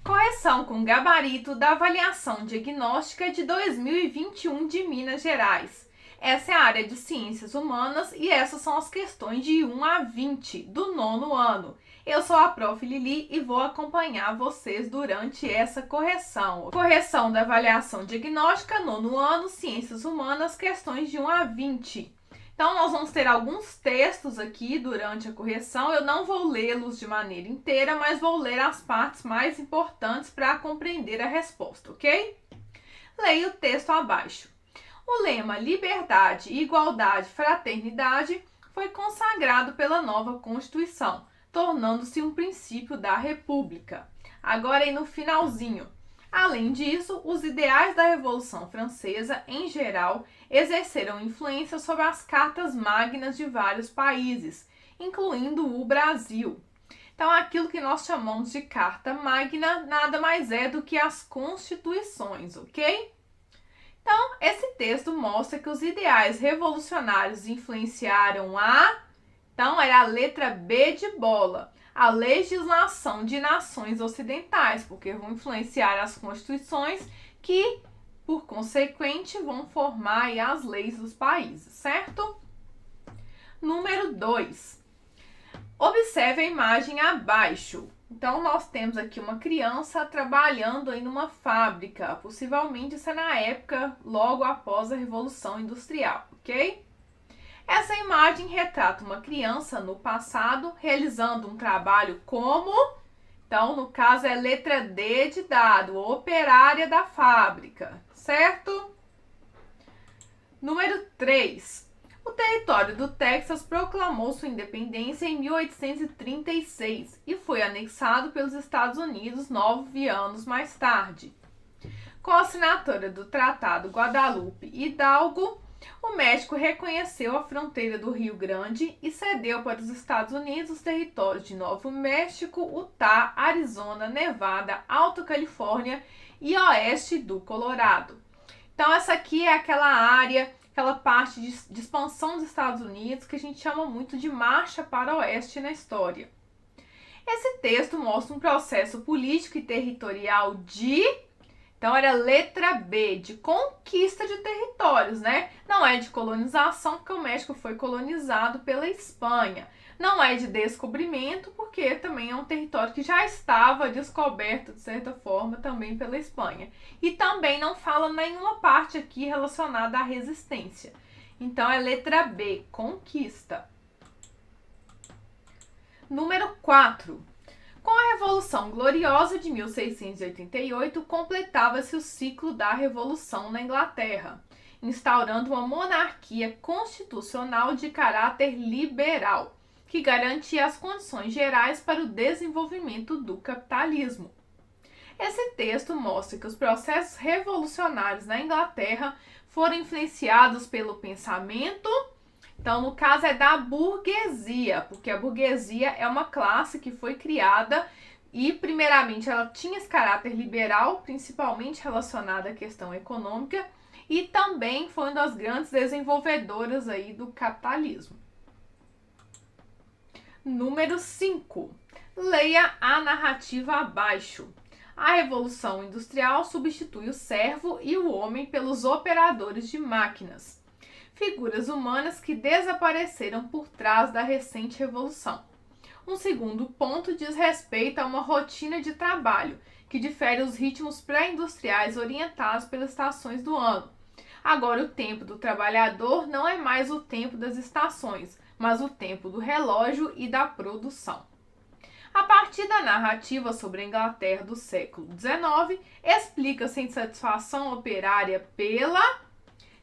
Correção com gabarito da avaliação diagnóstica de 2021 de Minas Gerais. Essa é a área de Ciências Humanas e essas são as questões de 1 a 20 do nono ano. Eu sou a Prof. Lili e vou acompanhar vocês durante essa correção. Correção da avaliação diagnóstica, nono ano, Ciências Humanas, questões de 1 a 20. Então, nós vamos ter alguns textos aqui durante a correção. Eu não vou lê-los de maneira inteira, mas vou ler as partes mais importantes para compreender a resposta, ok? Leia o texto abaixo. O lema Liberdade, Igualdade, Fraternidade foi consagrado pela nova Constituição, tornando-se um princípio da República. Agora, aí no finalzinho. Além disso, os ideais da Revolução Francesa, em geral, exerceram influência sobre as cartas magnas de vários países, incluindo o Brasil. Então, aquilo que nós chamamos de carta magna nada mais é do que as constituições, ok? Então, esse texto mostra que os ideais revolucionários influenciaram Então, era a letra B de bola. A legislação de nações ocidentais, porque vão influenciar as constituições que, por consequente, vão formar as leis dos países, certo? Número 2. Observe a imagem abaixo. Então, nós temos aqui uma criança trabalhando em uma fábrica, possivelmente isso é na época logo após a Revolução Industrial, ok? Essa imagem retrata uma criança no passado realizando um trabalho como, então no caso é letra D de dado, operária da fábrica, certo? Número 3. O território do Texas proclamou sua independência em 1836 e foi anexado pelos Estados Unidos 9 anos mais tarde. Com a assinatura do Tratado Guadalupe-Hidalgo, o México reconheceu a fronteira do Rio Grande e cedeu para os Estados Unidos os territórios de Novo México, Utah, Arizona, Nevada, Alta Califórnia e oeste do Colorado. Então, essa aqui é aquela área, aquela parte de expansão dos Estados Unidos que a gente chama muito de marcha para o oeste na história. Esse texto mostra um processo político e territorial Então, era letra B, de conquista de territórios, né? Não é de colonização, porque o México foi colonizado pela Espanha. Não é de descobrimento, porque também é um território que já estava descoberto, de certa forma, também pela Espanha. E também não fala nenhuma parte aqui relacionada à resistência. Então, é letra B, conquista. Número 4. Com a Revolução Gloriosa de 1688, completava-se o ciclo da Revolução na Inglaterra, instaurando uma monarquia constitucional de caráter liberal, que garantia as condições gerais para o desenvolvimento do capitalismo. Esse texto mostra que os processos revolucionários na Inglaterra foram influenciados pelo pensamento. Então, no caso, é da burguesia, porque a burguesia é uma classe que foi criada e, primeiramente, ela tinha esse caráter liberal, principalmente relacionado à questão econômica, e também foi uma das grandes desenvolvedoras aí do capitalismo. Número 5. Leia a narrativa abaixo. A Revolução Industrial substitui o servo e o homem pelos operadores de máquinas, figuras humanas que desapareceram por trás da recente revolução. Um segundo ponto diz respeito a uma rotina de trabalho, que difere os ritmos pré-industriais orientados pelas estações do ano. Agora, o tempo do trabalhador não é mais o tempo das estações, mas o tempo do relógio e da produção. A partir da narrativa sobre a Inglaterra do século XIX, explica-se a insatisfação operária pela...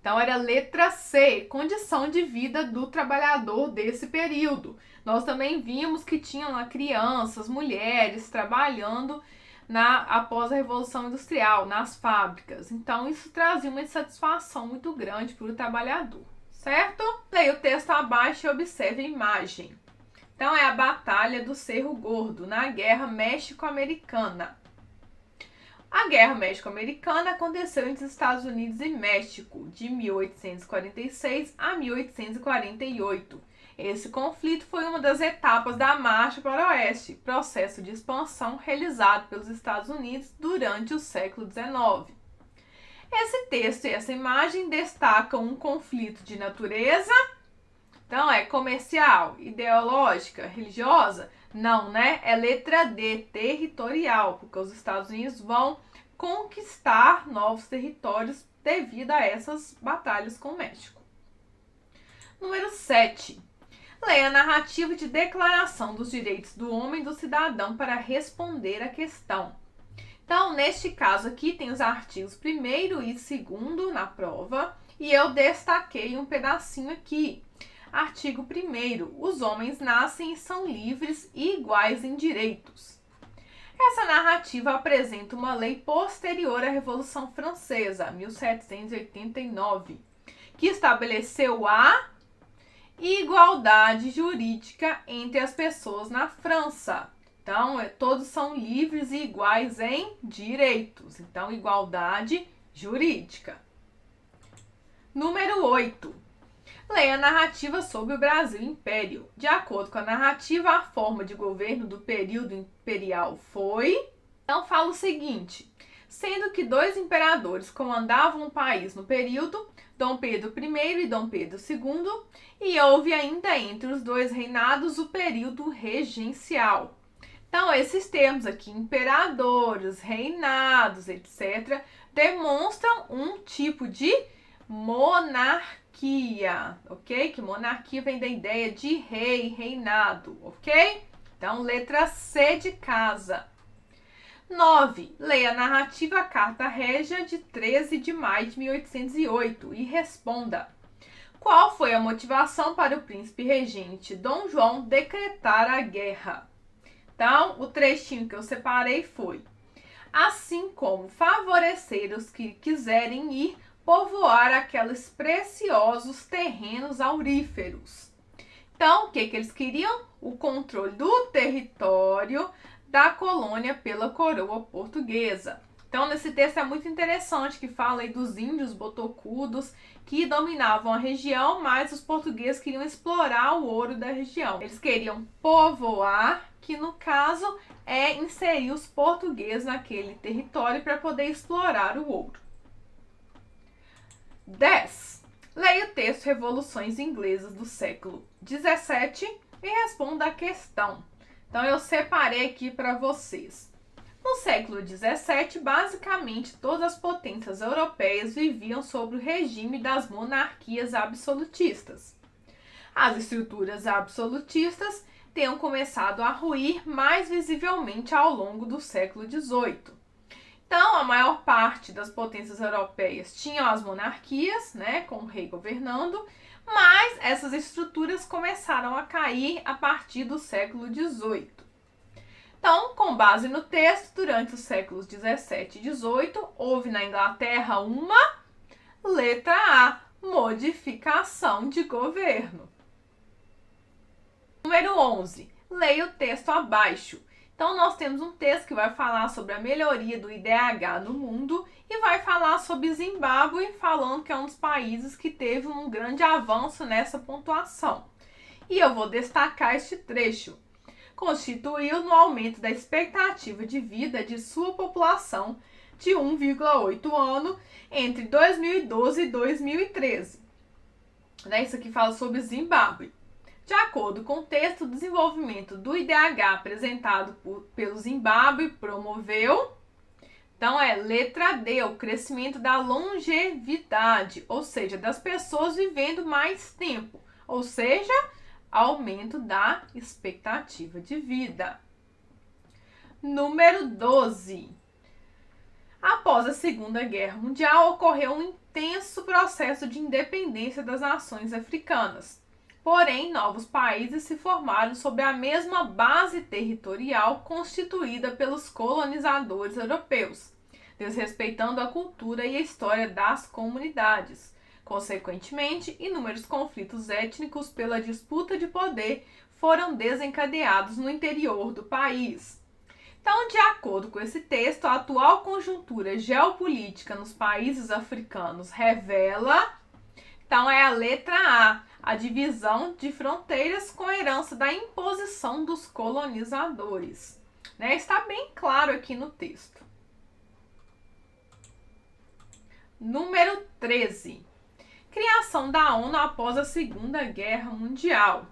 Então, era letra C, condição de vida do trabalhador desse período. Nós também vimos que tinham lá crianças, mulheres trabalhando após a Revolução Industrial, nas fábricas. Então, isso trazia uma insatisfação muito grande para o trabalhador, certo? Leia o texto abaixo e observe a imagem. Então, é a Batalha do Cerro Gordo, na Guerra México-Americana. A Guerra México-Americana aconteceu entre os Estados Unidos e México, de 1846 a 1848, Esse conflito foi uma das etapas da Marcha para o Oeste, processo de expansão realizado pelos Estados Unidos durante o século XIX. Esse texto e essa imagem destacam um conflito de natureza, então é comercial, ideológica, religiosa? Não, né? É letra D, territorial, porque os Estados Unidos vão conquistar novos territórios devido a essas batalhas com o México. Número 7. Leia a narrativa de Declaração dos Direitos do Homem e do Cidadão para responder à questão. Então, neste caso aqui, tem os artigos 1º e 2º na prova, e eu destaquei um pedacinho aqui. Artigo 1º. Os homens nascem e são livres e iguais em direitos. Essa narrativa apresenta uma lei posterior à Revolução Francesa, 1789, que estabeleceu a igualdade jurídica entre as pessoas na França. Então, todos são livres e iguais em direitos. Então, igualdade jurídica. Número 8. Leia a narrativa sobre o Brasil Império. De acordo com a narrativa, a forma de governo do período imperial foi... Então, fala o seguinte: sendo que 2 imperadores comandavam o país no período, Dom Pedro I e Dom Pedro II, e houve ainda entre os 2 reinados o período regencial. Então, esses termos aqui, imperadores, reinados, etc., demonstram um tipo de monarquia, ok? Que monarquia vem da ideia de rei, reinado, ok? Então, letra C de casa. 9. Leia a narrativa Carta Régia de 13 de maio de 1808 e responda: qual foi a motivação para o príncipe regente Dom João decretar a guerra? Então, o trechinho que eu separei foi: assim como favorecer os que quiserem ir povoar aqueles preciosos terrenos auríferos. Então, o que eles queriam? O controle do território da colônia pela coroa portuguesa. Então, nesse texto é muito interessante que fala aí dos índios botocudos que dominavam a região, mas os portugueses queriam explorar o ouro da região. Eles queriam povoar, que no caso é inserir os portugueses naquele território para poder explorar o ouro. 10. Leia o texto Revoluções Inglesas do século 17 e responda a questão. Então, eu separei aqui para vocês. No século XVII, basicamente todas as potências europeias viviam sob o regime das monarquias absolutistas. As estruturas absolutistas tenham começado a ruir mais visivelmente ao longo do século XVIII. Então, a maior parte das potências europeias tinham as monarquias, né, com o rei governando, mas essas estruturas começaram a cair a partir do século XVIII. Então, com base no texto, durante os séculos 17 e 18, houve na Inglaterra uma, letra A, modificação de governo. Número 11. Leia o texto abaixo. Então, nós temos um texto que vai falar sobre a melhoria do IDH no mundo e vai falar sobre Zimbábue, falando que é um dos países que teve um grande avanço nessa pontuação. E eu vou destacar este trecho. Constituiu no aumento da expectativa de vida de sua população de 1,8 ano entre 2012 e 2013. Isso aqui fala sobre Zimbábue. De acordo com o texto, o desenvolvimento do IDH apresentado pelo Zimbábue promoveu, então é letra D, o crescimento da longevidade, ou seja, das pessoas vivendo mais tempo, ou seja, aumento da expectativa de vida. Número 12. Após a Segunda Guerra Mundial, ocorreu um intenso processo de independência das nações africanas. Porém, novos países se formaram sob a mesma base territorial constituída pelos colonizadores europeus, desrespeitando a cultura e a história das comunidades. Consequentemente, inúmeros conflitos étnicos pela disputa de poder foram desencadeados no interior do país. Então, de acordo com esse texto, a atual conjuntura geopolítica nos países africanos revela Então, é a letra a divisão de fronteiras com herança da imposição dos colonizadores. Né? Está bem claro aqui no texto. Número 13. Criação da ONU após a Segunda Guerra Mundial.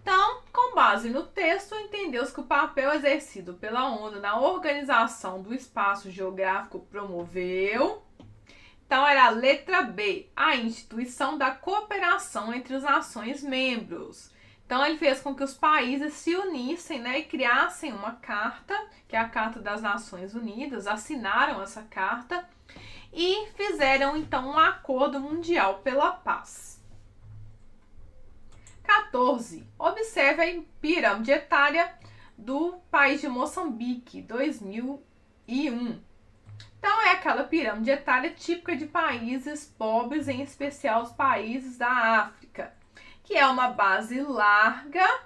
Então, com base no texto, entendeu-se que o papel exercido pela ONU na organização do espaço geográfico promoveu. Então, era a letra B, a instituição da cooperação entre as nações membros. Então, ele fez com que os países se unissem, né, e criassem uma carta, que é a Carta das Nações Unidas, assinaram essa carta e fizeram, então, um acordo mundial pela paz. 14. Observe a pirâmide etária do país de Moçambique, 2001. Então, é aquela pirâmide etária típica de países pobres, em especial os países da África, que é uma base larga,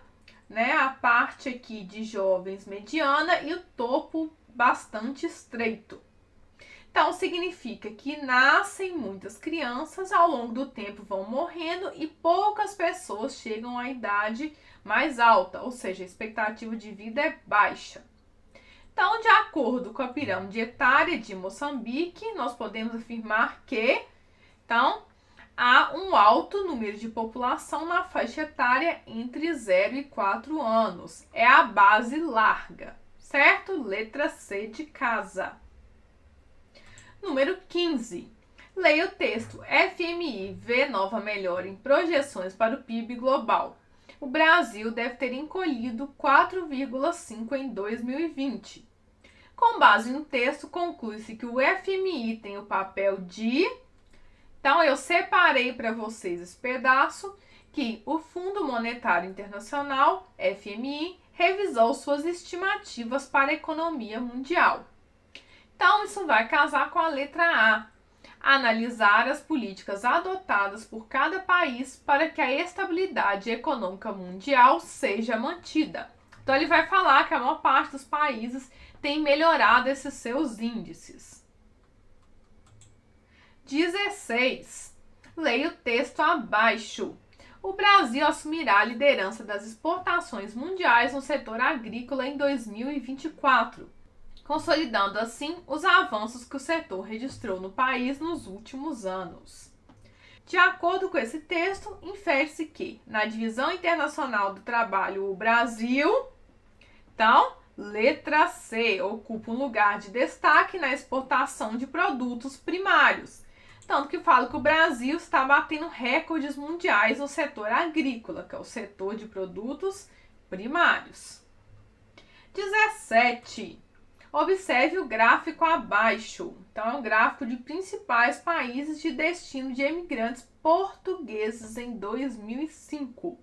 né? A parte aqui de jovens mediana e o topo bastante estreito. Então, significa que nascem muitas crianças, ao longo do tempo vão morrendo e poucas pessoas chegam à idade mais alta, ou seja, a expectativa de vida é baixa. Então, de acordo com a pirâmide etária de Moçambique, nós podemos afirmar que, então, há um alto número de população na faixa etária entre 0 e 4 anos. É a base larga, certo? Letra C de casa. Número 15. Leia o texto. FMI vê nova melhora em projeções para o PIB global. O Brasil deve ter encolhido 4,5% em 2020. Com base no texto, conclui-se que o FMI tem o papel de... Então, eu separei para vocês esse pedaço, que o Fundo Monetário Internacional, FMI, revisou suas estimativas para a economia mundial. Então, isso vai casar com a letra A. Analisar as políticas adotadas por cada país para que a estabilidade econômica mundial seja mantida. Então, ele vai falar que a maior parte dos países tem melhorado esses seus índices. 16. Leia o texto abaixo. O Brasil assumirá a liderança das exportações mundiais no setor agrícola em 2024. Consolidando assim os avanços que o setor registrou no país nos últimos anos. De acordo com esse texto, infere-se que, na divisão internacional do trabalho, o Brasil, então, letra C, ocupa um lugar de destaque na exportação de produtos primários. Tanto que fala que o Brasil está batendo recordes mundiais no setor agrícola, que é o setor de produtos primários. 17. Observe o gráfico abaixo. Então, é um gráfico de principais países de destino de imigrantes portugueses em 2005.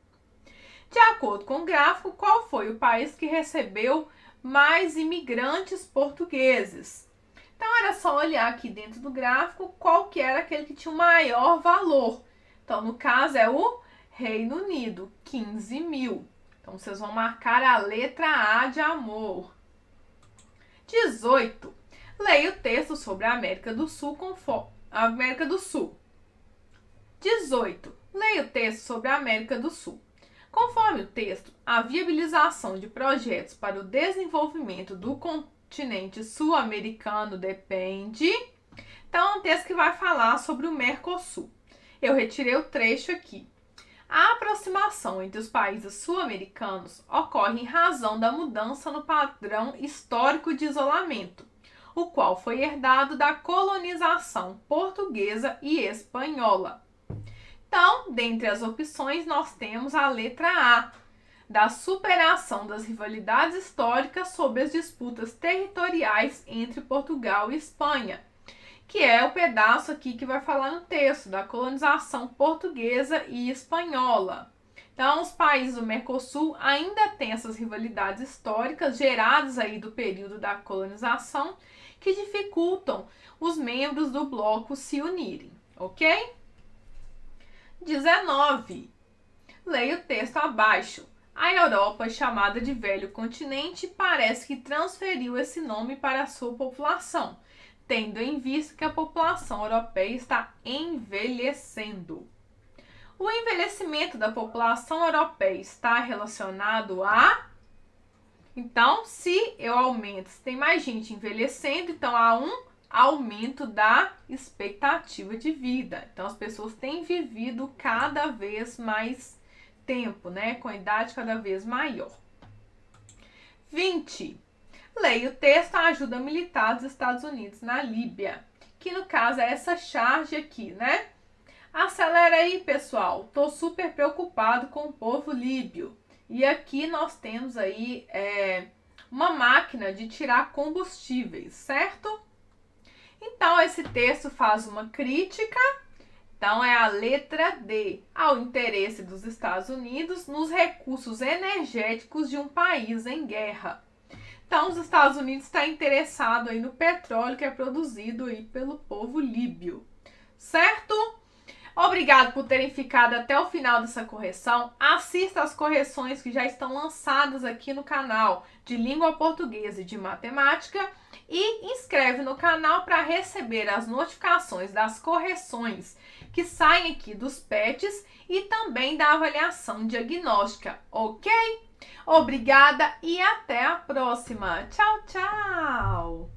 De acordo com o gráfico, qual foi o país que recebeu mais imigrantes portugueses? Então, era só olhar aqui dentro do gráfico qual que era aquele que tinha o maior valor. Então, no caso, é o Reino Unido, 15 mil. Então, vocês vão marcar a letra A de amor. 18. Leia o texto sobre a América do Sul. 18. Leia o texto sobre a América do Sul. Conforme o texto, a viabilização de projetos para o desenvolvimento do continente sul-americano depende... Então, é um texto que vai falar sobre o Mercosul. Eu retirei o trecho aqui. A aproximação entre os países sul-americanos ocorre em razão da mudança no padrão histórico de isolamento, o qual foi herdado da colonização portuguesa e espanhola. Então, dentre as opções, nós temos a letra A, da superação das rivalidades históricas sobre as disputas territoriais entre Portugal e Espanha, que é o pedaço aqui que vai falar no texto, da colonização portuguesa e espanhola. Então, os países do Mercosul ainda têm essas rivalidades históricas geradas aí do período da colonização, que dificultam os membros do bloco se unirem, ok? 19. Leia o texto abaixo. A Europa, chamada de Velho Continente, parece que transferiu esse nome para a sua população. tendo em vista que a população europeia está envelhecendo. O envelhecimento da população europeia está relacionado a... Então, se eu aumento, se tem mais gente envelhecendo, então há um aumento da expectativa de vida. Então, as pessoas têm vivido cada vez mais tempo, né? Com a idade cada vez maior. 20. Leia o texto a ajuda militar dos Estados Unidos na Líbia. Que no caso é essa charge aqui, né? Acelera aí, pessoal. Tô super preocupado com o povo líbio. E aqui nós temos aí uma máquina de tirar combustíveis, certo? Então, esse texto faz uma crítica. Então, é a letra D, ao interesse dos Estados Unidos nos recursos energéticos de um país em guerra. Então, os Estados Unidos estão interessados aí no petróleo que é produzido aí pelo povo líbio, certo? Obrigado por terem ficado até o final dessa correção. Assista as correções que já estão lançadas aqui no canal de Língua Portuguesa e de Matemática e inscreve no canal para receber as notificações das correções que saem aqui dos PETs e também da avaliação diagnóstica, ok? Obrigada e até a próxima. Tchau, tchau!